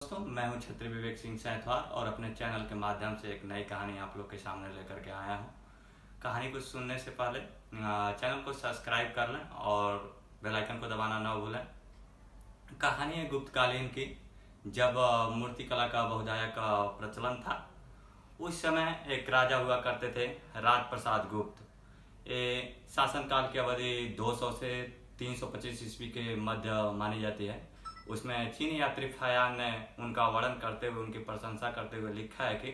दोस्तों, मैं हूं छत्री विवेक सिंह सैथवार और अपने चैनल के माध्यम से एक नई कहानी आप लोग के सामने लेकर के आया हूं। कहानी को सुनने से पहले चैनल को सब्सक्राइब कर लें और बेल आइकन को दबाना न भूलें। कहानी है गुप्तकालीन की, जब मूर्तिकला का बहुधाया का प्रचलन था। उस समय एक राजा हुआ करते थे, राज प्रसाद गुप्त। ये शासनकाल की अवधि 200 से 325 ईस्वी के मध्य मानी जाती है। उसमें चीनी यात्री फायान ने उनका वर्णन करते हुए, उनकी प्रशंसा करते हुए लिखा है कि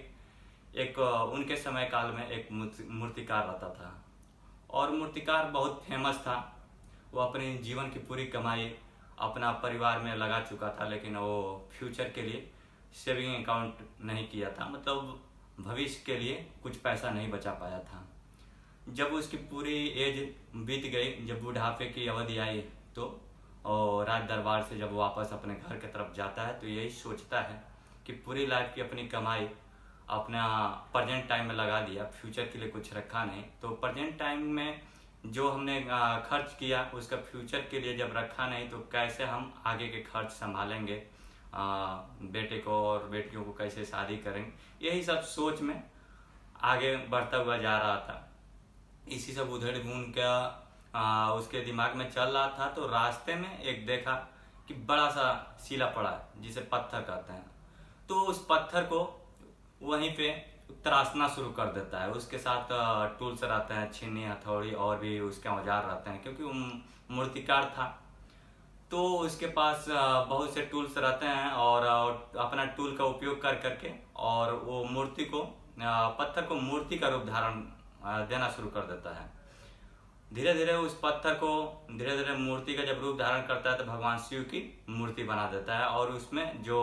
एक उनके समय काल में एक मूर्तिकार रहता था और मूर्तिकार बहुत फेमस था। वो अपनी जीवन की पूरी कमाई अपना परिवार में लगा चुका था, लेकिन वो फ्यूचर के लिए सेविंग अकाउंट नहीं किया था, मतलब भविष्य के लिए कुछ पैसा नहीं बचा पाया था। जब उसकी पूरी एज बीत गई, जब बुढ़ापे की अवधि आई, तो और राज दरबार से जब वापस अपने घर की तरफ जाता है तो यही सोचता है कि पूरी लाइफ की अपनी कमाई अपना प्रेजेंट टाइम में लगा दिया, फ्यूचर के लिए कुछ रखा नहीं। तो प्रेजेंट टाइम में जो हमने खर्च किया उसका फ्यूचर के लिए जब रखा नहीं, तो कैसे हम आगे के खर्च संभालेंगे, बेटे को और बेटियों को कैसे शादी करेंगे, यही सब सोच में आगे बढ़ता हुआ जा रहा था। इसी सब उधेड़ बुन का उसके दिमाग में चल रहा था। तो रास्ते में एक देखा कि बड़ा सा शिला पड़ा है, जिसे पत्थर कहते हैं। तो उस पत्थर को वहीं पे तराशना शुरू कर देता है। उसके साथ टूल्स रहते हैं, छीनी, हथौड़ी और भी उसके औजार रहते हैं, क्योंकि वो मूर्तिकार था। तो उसके पास बहुत से टूल्स रहते हैं और अपना टूल का उपयोग कर करके और वो मूर्ति को, पत्थर को मूर्ति का रूप धारण देना शुरू कर देता है। धीरे धीरे उस पत्थर को धीरे धीरे मूर्ति का जब रूप धारण करता है तो भगवान शिव की मूर्ति बना देता है और उसमें जो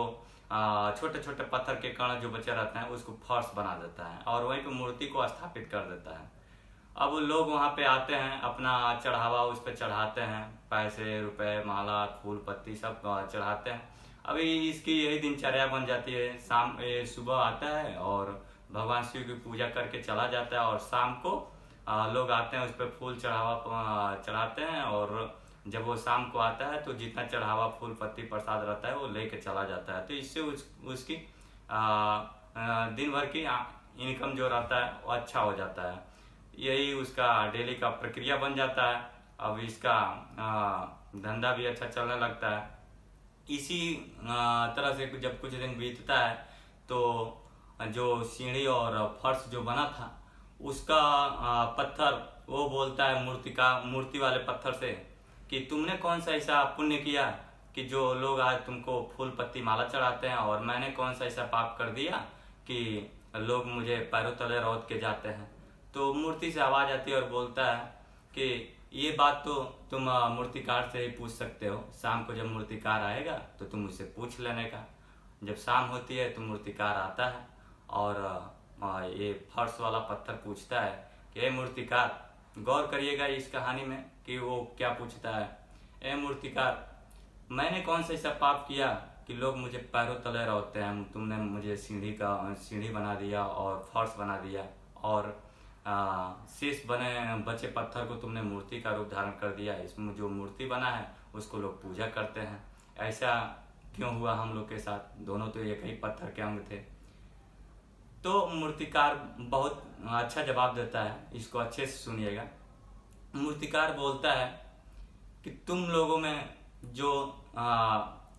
छोटे छोटे पत्थर के कण जो बचे रहते हैं उसको फर्श बना देता है और वहीं पे मूर्ति को स्थापित कर देता है। अब लोग वहां पे आते हैं, अपना चढ़ावा उस पर चढ़ाते हैं, पैसे, रुपए, माला, फूल, पत्ती सब चढ़ाते हैं। अभी इसकी यही दिनचर्या बन जाती है। सुबह आता है और भगवान शिव की पूजा करके चला जाता है और शाम को लोग आते हैं, उस पर फूल चढ़ावा चढ़ाते हैं और जब वो शाम को आता है तो जितना चढ़ावा, फूल, पत्ती, प्रसाद रहता है वो लेके चला जाता है। तो इससे उसकी दिन भर की इनकम जो रहता है वो अच्छा हो जाता है। यही उसका डेली का प्रक्रिया बन जाता है। अब इसका धंधा भी अच्छा चलने लगता है। इसी तरह से जब कुछ दिन बीतता है तो जो सीढ़ी और फर्श जो बना था उसका पत्थर वो बोलता है मूर्ति वाले पत्थर से कि तुमने कौन सा ऐसा पुण्य किया कि जो लोग आज तुमको फूल, पत्ती, माला चढ़ाते हैं, और मैंने कौन सा ऐसा पाप कर दिया कि लोग मुझे पैरों तले रौंद के जाते हैं। तो मूर्ति से आवाज आती है और बोलता है कि ये बात तो तुम मूर्तिकार से ही पूछ सकते हो। शाम को जब मूर्तिकार आएगा तो तुम उससे पूछ लेने का। जब शाम होती है तो मूर्तिकार आता है और ये फर्श वाला पत्थर पूछता है कि ए मूर्तिकार, गौर करिएगा इस कहानी में कि वो क्या पूछता है। ए मूर्तिकार, मैंने कौन सा ऐसा पाप किया कि लोग मुझे पैरों तले रौंदते हैं? तुमने मुझे सीढ़ी बना दिया और फर्श बना दिया और शेष बचे पत्थर को तुमने मूर्ति का रूप धारण कर दिया। इसमें जो मूर्ति बना है उसको लोग पूजा करते हैं। ऐसा क्यों हुआ हम लोग के साथ? दोनों तो एक ही पत्थर के अंग थे। तो मूर्तिकार बहुत अच्छा जवाब देता है, इसको अच्छे से सुनिएगा। मूर्तिकार बोलता है कि तुम लोगों में जो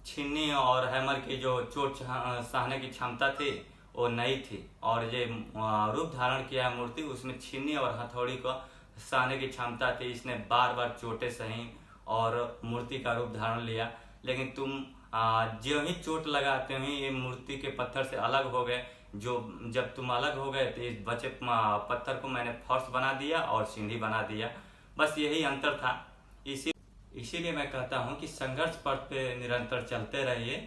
छीनी और हैमर की जो चोट सहने की क्षमता थी वो नहीं थी, और ये रूप धारण किया है मूर्ति, उसमें छीनी और हथौड़ी को सहने की क्षमता थी। इसने बार बार चोटें सही और मूर्ति का रूप धारण लिया, लेकिन तुम जो ही चोट लगाते ही ये मूर्ति के पत्थर से अलग हो गए। जब तुम अलग हो गए तो इस बचे पत्थर को मैंने फर्श बना दिया और सीढ़ी बना दिया। बस यही अंतर था। इसीलिए मैं कहता हूँ कि संघर्ष पथ पे निरंतर चलते रहिए।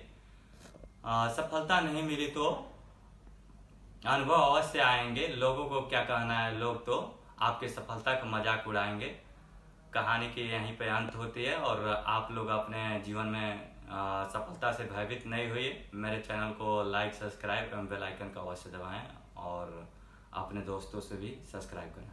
सफलता नहीं मिली तो अनुभव अवश्य आएंगे। लोगों को क्या कहना है, लोग तो आपके सफलता का मजाक उड़ाएंगे। कहानी की यहीं पे अंत होती है और आप लोग अपने जीवन में सफलता से भयभीत नहीं हुई। मेरे चैनल को लाइक, सब्सक्राइब एवं बेल आइकन का अवश्य दबाएं और अपने दोस्तों से भी सब्सक्राइब करें।